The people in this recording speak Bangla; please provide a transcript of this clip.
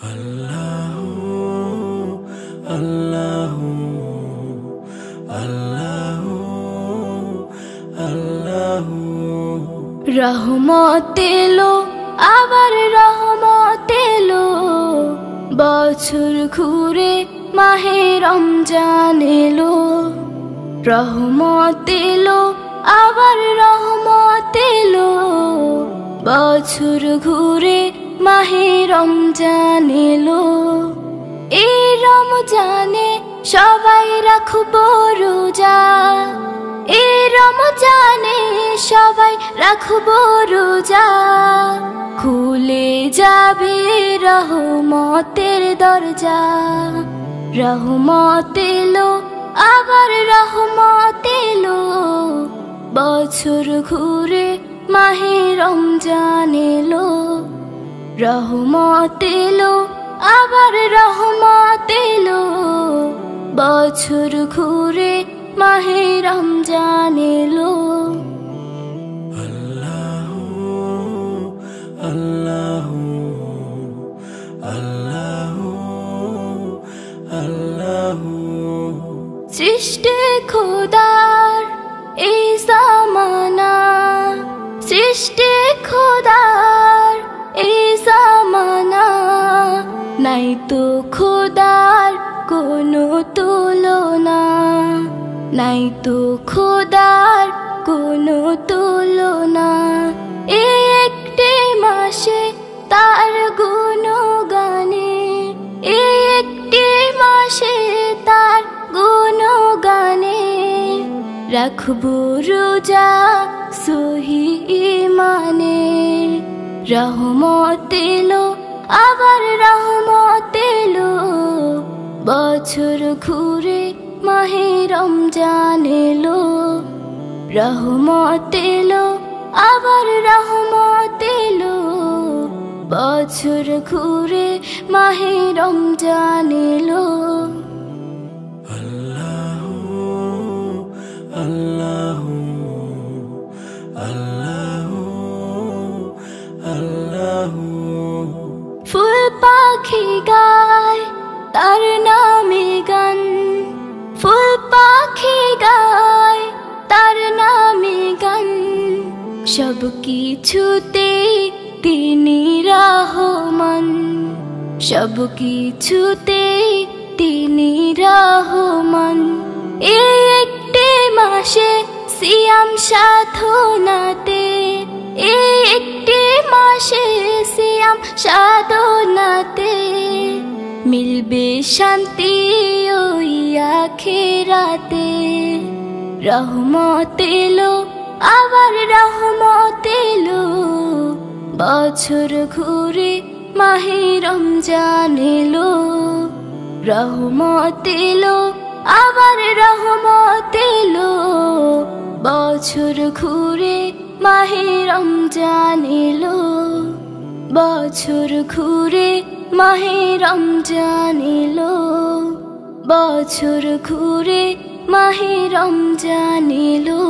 আল্লাহু আল্লাহু আল্লাহু আল্লাহু। রহমত এলো আবার রহমত এলো, বছর ঘুরে মাহে রমজান এলো। রহমত এলো আবার রহমত এলো, বছর ঘুরে মাহে রমজান এলো। এই রমজানে সবাই রাখবো রোজা, এই রমজানে সবাই রাখবো রোজা। খুলে যাবে রহমতের দরজা। রহমত এলো আবার রহমত এলো, বছর ঘুরে মাহে রমজান এলো। রহমত এলো আবার রহমত এলো, বছর ঘুরে মাহে রমজান এলো। আল্লাহু আল্লাহু আল্লাহু আল্লাহু। সৃষ্টি খোদার এই জামানা, সৃষ্টি খোদার এই জামানা। নাই তো খোদার কোনো তুলনা, নাই তো খোদার কোনো তুলনা। এই একটি মাসে তার গুণগানে, এই একটি মাসে তার গুণগানে। রাখবো রোজা সহি ঈমানে। রহমত এলো আবার রহমত এলো, বছর ঘুরে মাহে রমজান এলো। রহমত এলো আবার রহমত এলো, বছর ঘুরে মাহে রমজান এলো। আল্লাহু আল্লাহু আল্লাহু আল্লাহু। ফুল পাখি গায় তার নামে গান, ফুল পাখি গায় তার নামে গান। সব কিছুতে তিনি রহমান, সব কিছুতে তিনি রহমান। এই একটি মাসে সিয়াম সাধনাতে, এই একটি মাসে সিয়াম সাধনাতে। মিলবে শান্তি ওই আখিরাতে। রহমত এলো আবার রহমত এলো, বছর ঘুরে মাহে রমজান এলো। রহমত এলো আবার রহমত এলো, বছর ঘুরে মাহে রমজান এলো। বছর ঘুরে মাহে রমজান এলো, বছর ঘুরে মাহে রমজান এলো।